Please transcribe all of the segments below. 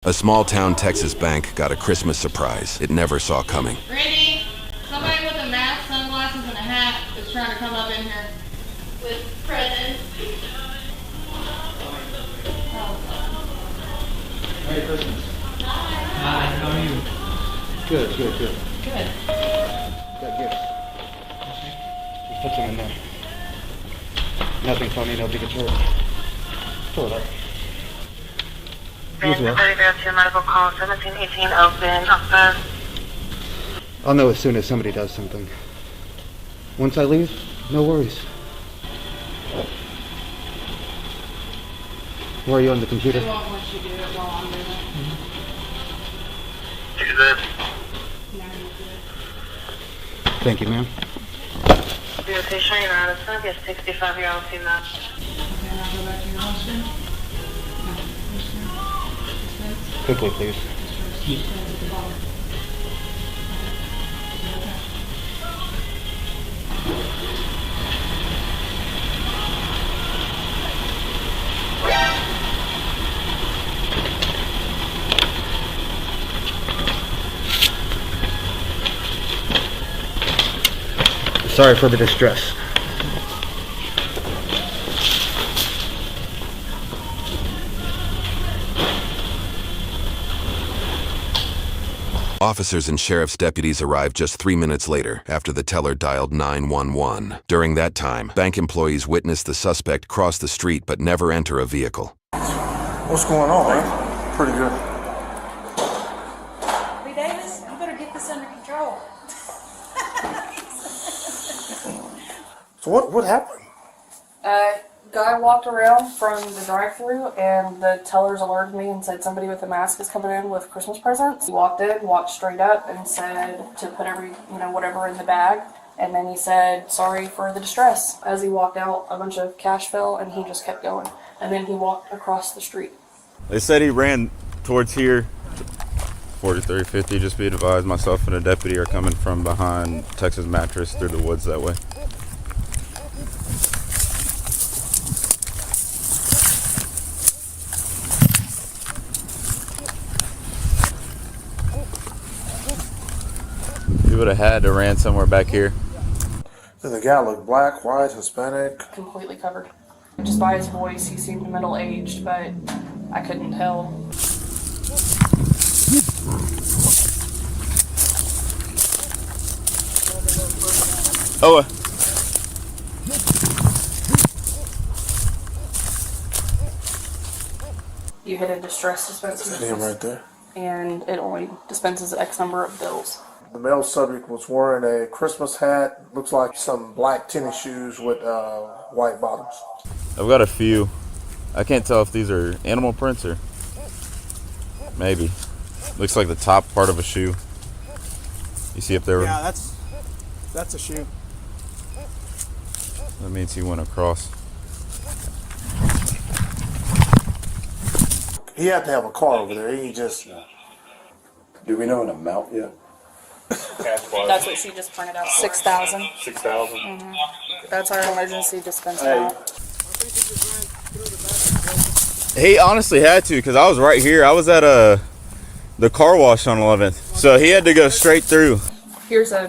A small-town Texas bank got a Christmas surprise it never saw coming. Randy, somebody with a mask, sunglasses, and a hat is trying to come up in here with presents. Merry Christmas. Hi, how are you? Good. Good. Got gifts. Just put them in there. Nothing funny, nobody gets hurt. Pull it up. Medical call 1718 open. I'll know as soon as somebody does something. Once I leave, no worries. Where are you on the computer? They won't let you do it while I'm doing it. Is this? No, you do it. Thank you, ma'am. DOT Shane Addison, get 65-year-old female. Okay, and I'll go back to your husband. Quickly, please. Sorry for the distress. Officers and sheriff's deputies arrived just 3 minutes later after the teller dialed 911. During that time, bank employees witnessed the suspect cross the street but never enter a vehicle. What's going on, man? Pretty good. Hey, Davis, you better get this under control. So what happened? Guy walked around from the drive-thru and the tellers alerted me and said somebody with a mask is coming in with Christmas presents. He walked in, walked straight up and said to put whatever in the bag. And then he said, sorry for the distress. As he walked out, a bunch of cash fell and he just kept going. And then he walked across the street. They said he ran towards here, 4350, just be advised, myself and a deputy are coming from behind Texas Mattress through the woods that way. He would have had to ran somewhere back here. Did the guy look black, white, Hispanic? Completely covered. Just by his voice, he seemed middle-aged, but I couldn't tell. Oh. You hit a distress dispenser. That's him right there. And it only dispenses X number of bills. The male subject was wearing a Christmas hat, looks like some black tennis shoes with white bottoms. I've got a few. I can't tell if these are animal prints or maybe. Looks like the top part of a shoe. You see if they were... Yeah, that's a shoe. That means he went across. He had to have a car over there. He just... Do we know an amount yet? That's what she just printed out. 6,000. 6,000? Mm-hmm. That's our emergency dispenser. Hey. He honestly had to, because I was right here. I was at the car wash on 11th. So he had to go straight through. Here's a...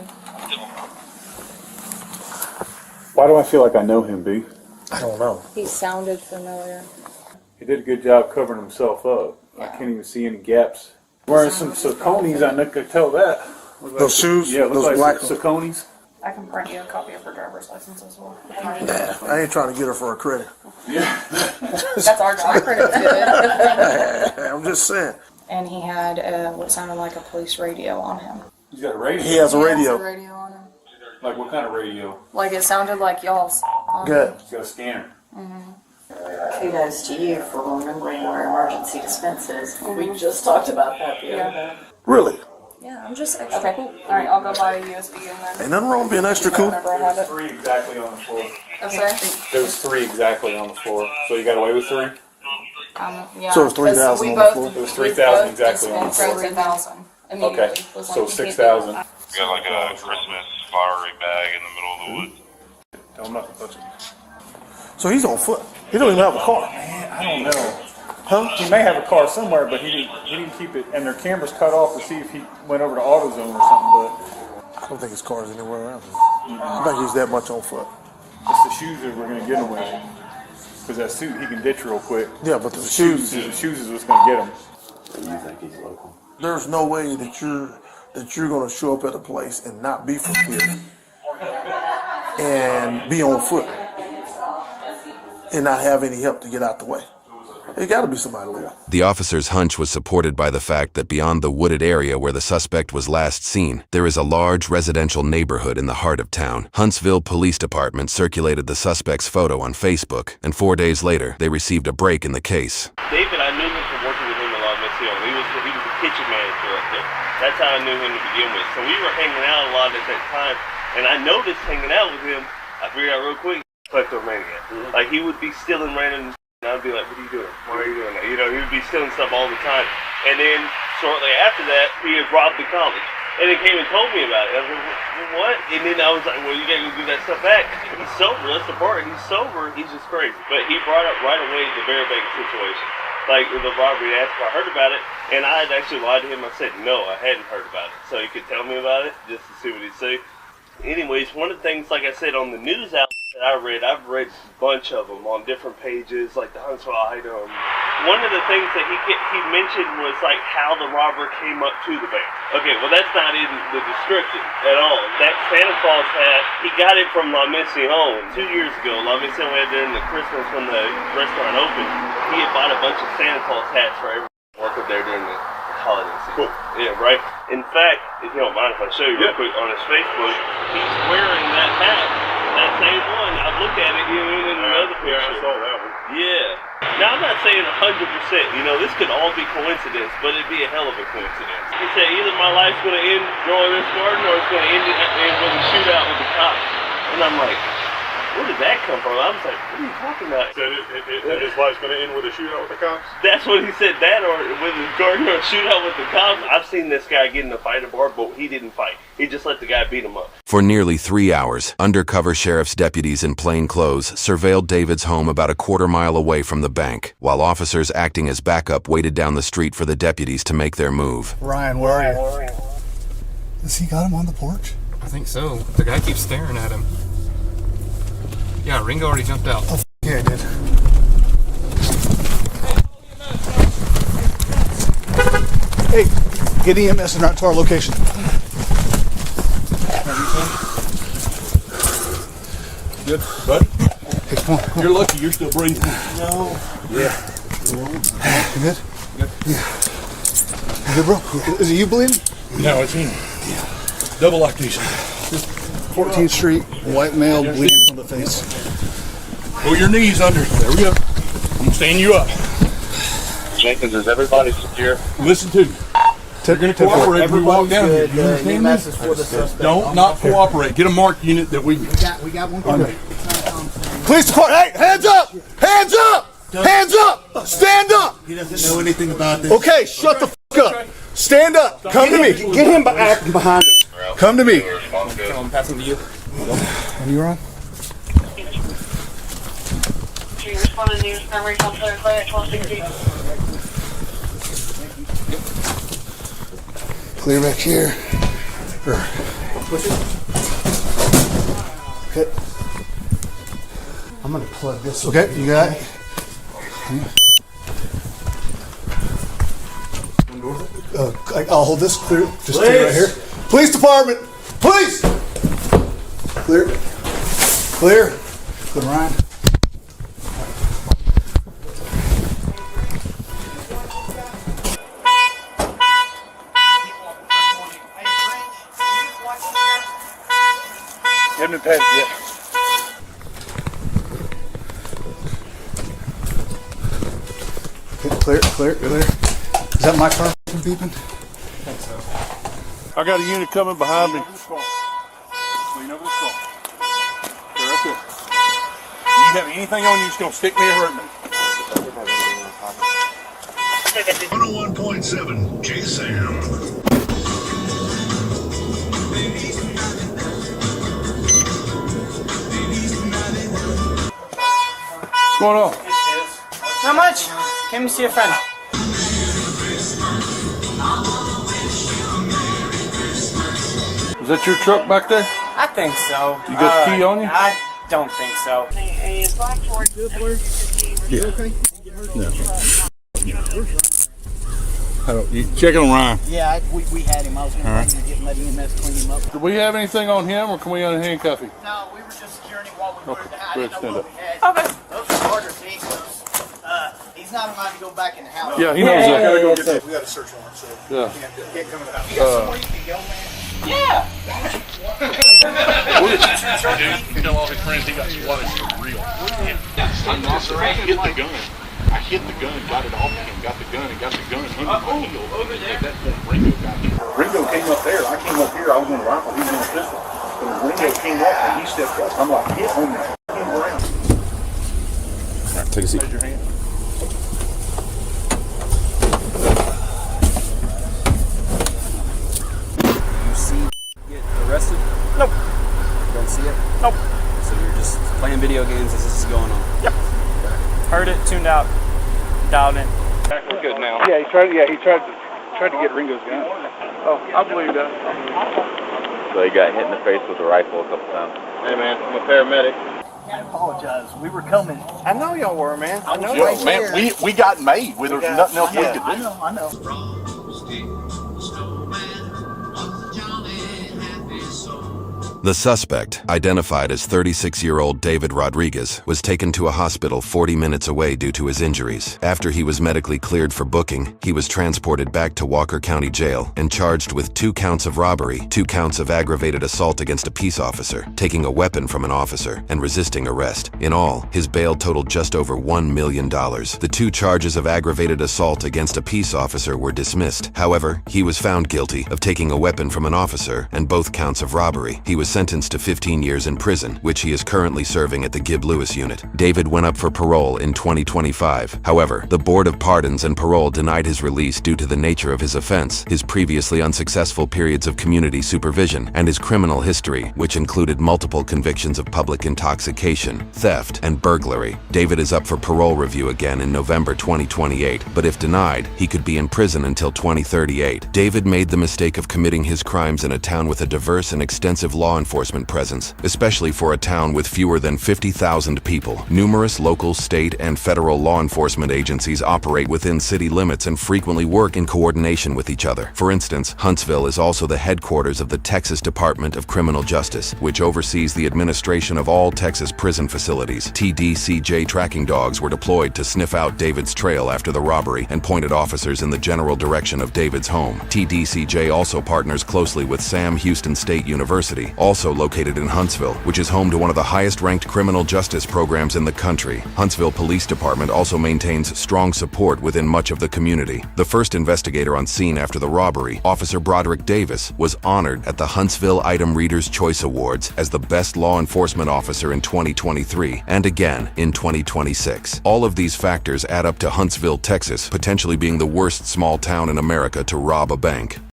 Why do I feel like I know him, B? I don't know. He sounded familiar. He did a good job covering himself up. I can't even see any gaps. Wearing some Sauconys, I could tell that. Those shoes? Yeah, those like black Sauconys. I can print you a copy of her driver's license as well. Yeah, I ain't trying to get her for a credit. Yeah. That's our job. I'm just saying. And he had what sounded like a police radio on him. He's got a radio? He has a radio. He has a radio on him. Like what kind of radio? Like it sounded like y'all's. Good. He's got a scanner. Kudos to you for remembering where emergency dispenses. We just talked about that the other day. Really? Yeah, I'm just extra cool. Alright, I'll go buy a USB and then... Ain't nothing wrong with being extra cool. Whenever I have it. 3 exactly on the floor. I'm sorry? There was 3 exactly on the floor. So you got away with 3? Yeah. So it was 3,000 on the floor? It was 3,000 exactly on the floor. 3,000. Okay, so 6,000. We got like a Christmas flowery bag in the middle of the woods. Don't nothing touch it. So he's on foot. He don't even have a car. Man, I don't know. He may have a car somewhere, but he didn't keep it, and their cameras cut off to see if he went over to AutoZone or something. I don't think his car's anywhere around here. I think he's that much on foot. But it's the shoes that we're gonna get him with, because that suit he can ditch real quick. Yeah, but the shoes is what's gonna get him. You think he's local? There's no way that you're going to show up at a place and not be from here and be on foot and not have any help to get out the way. It got to be somebody local. The officer's hunch was supported by the fact that beyond the wooded area where the suspect was last seen, there is a large residential neighborhood in the heart of town. Huntsville Police Department circulated the suspect's photo on Facebook, and 4 days later, they received a break in the case. David, I knew him from working with him a lot in Mississippi. He was the kitchen manager up there. That's how I knew him to begin with. So we were hanging out a lot at that time, and I noticed hanging out with him, I figured out real quick, kleptomaniac. Like, he would be stealing random, and I'd be like, what are you doing? Why are you doing that? You know, he would be stealing stuff all the time. And then, shortly after that, he had robbed the college. And he came and told me about it. I was like, what? And then I was like, well, you gotta go do that stuff back. He's sober, that's the part. He's sober, he's just crazy. But he brought up right away the Bear Bank situation. Like, the robbery, asked if I heard about it. And I had actually lied to him. I said, no, I hadn't heard about it. So he could tell me about it, just to see what he'd say. Anyways, one of the things, like I said, on the news outlet that I've read a bunch of them on different pages, like the Huntsville item. One of the things that he mentioned was like how the robber came up to the bank. Okay, well that's not in the description at all. That Santa Claus hat, he got it from La Mission 2 years ago. La Mission had during the Christmas when the restaurant opened. He had bought a bunch of Santa Claus hats for everyone to work up there during the holiday season. Cool. Yeah, right? In fact, if you don't mind if I show you real quick on his Facebook, he's wearing that hat. That same one. I looked at it in another picture. Yeah, I saw that one. Yeah. Now, I'm not saying 100%. You know, this could all be coincidence, but it'd be a hell of a coincidence. He said either my life's going to end growing this garden or it's going to end with a shootout with the cops. And I'm like, where did that come from? I was like, what are you talking about? So his life's going to end with a shootout with the cops? That's what he said, that or with his garden or a shootout with the cops. I've seen this guy get in a fight at a bar, but he didn't fight. He just let the guy beat him up. For nearly 3 hours, undercover sheriff's deputies in plain clothes surveilled David's home about a quarter-mile away from the bank, while officers acting as backup waited down the street for the deputies to make their move. Ryan, where are you? Has he got him on the porch? I think so. The guy keeps staring at him. Yeah, Ringo already jumped out. Oh, yeah, I did. Hey, get EMS and out to our location. Good, bud? Hey, come on. You're lucky you're still breathing. No. Yeah. You good? Good. Yeah. You good, bro? Is it you bleeding? No, it's him. Yeah. Double lactation. 14th Street, white male bleeding from the face. Pull your knees under. There we go. I'm going to stand you up. Jenkins, is everybody secure? Listen to me. You're going to cooperate when we walk down here. You understand me? Don't not cooperate. Get a marked unit that we got one. Okay. Police department, hey, hands up! Hands up! Hands up! Stand up! He doesn't know anything about this. Okay, shut the f up. Stand up. Come to me. Get him acting behind us. Come to me. I'm passing to you. Are you wrong? Do you respond to news summary from Clear Clay at 1260? Clear back here. Okay. I'm gonna plug this. Okay, you got it? I'll hold this clear. Just stay right here. Police department! Police! Clear. Clear. Good, Ryan. haven't been patted yet. Clear, clear, clear. Is that my car beeping? I think so. I got a unit coming behind me. Lean over the skull. They're right there. Do you have anything on you that's going to stick me or hurt me? 101.7 K-Sam. What's going on? How much? Come see a friend. Is that your truck back there? I think so. You got the key on you? I don't think so. Yeah. No. You checking on Ryan? Yeah, we had him. I was going to get let EMS clean him up. Do we have anything on him, or can we unhandcuff him? No, we were just securing him while we were in the house. Go ahead, stand up. Okay. Those are orders. He's not allowed to go back in the house. Yeah, he knows that. Gotta go get that. We got a search warrant, so Yeah. can't come in the house. You got somewhere you can go, man? Yeah. You tell all his friends he got swatted for real. I hit the gun. I hit the gun, got it off him, got the gun under my heel. That's when Ringo got me. Ringo came up there. I came up here. I was on the rifle. He was on the pistol. But when Ringo came up and he stepped up, I'm like, hit on that. Came around. All right, take a seat. Raise your hand. You see get arrested? Nope. You don't see it? Nope. So you're just playing video games as this is going on? Yep. Heard it, tuned out, dialed in. We're good now. Yeah, he tried to get Ringo's gun. Oh, I believe that. So he got hit in the face with a rifle a couple times. Hey man, I'm a paramedic. I apologize. We were coming. I know y'all were, man. I know Yo, man, we got made. There was nothing else we could do. I know. The suspect, identified as 36-year-old David Rodriguez, was taken to a hospital 40 minutes away due to his injuries. After he was medically cleared for booking, he was transported back to Walker County Jail and charged with 2 counts of robbery, 2 counts of aggravated assault against a peace officer, taking a weapon from an officer, and resisting arrest. In all, his bail totaled just over $1 million. The 2 charges of aggravated assault against a peace officer were dismissed. However, he was found guilty of taking a weapon from an officer and both counts of robbery. He was sentenced to 15 years in prison, which he is currently serving at the Gibb Lewis unit. David went up for parole in 2025. However, the Board of Pardons and Parole denied his release due to the nature of his offense, his previously unsuccessful periods of community supervision, and his criminal history, which included multiple convictions of public intoxication, theft, and burglary. David is up for parole review again in November 2028, but if denied, he could be in prison until 2038. David made the mistake of committing his crimes in a town with a diverse and extensive law enforcement presence, especially for a town with fewer than 50,000 people. Numerous local, state, and federal law enforcement agencies operate within city limits and frequently work in coordination with each other. For instance, Huntsville is also the headquarters of the Texas Department of Criminal Justice, which oversees the administration of all Texas prison facilities. TDCJ tracking dogs were deployed to sniff out David's trail after the robbery and pointed officers in the general direction of David's home. TDCJ also partners closely with Sam Houston State University, also located in Huntsville, which is home to one of the highest-ranked criminal justice programs in the country. Huntsville Police Department also maintains strong support within much of the community. The first investigator on scene after the robbery, Officer Broderick Davis, was honored at the Huntsville Item Reader's Choice Awards as the best law enforcement officer in 2023 and again in 2026. All of these factors add up to Huntsville, Texas, potentially being the worst small town in America to rob a bank.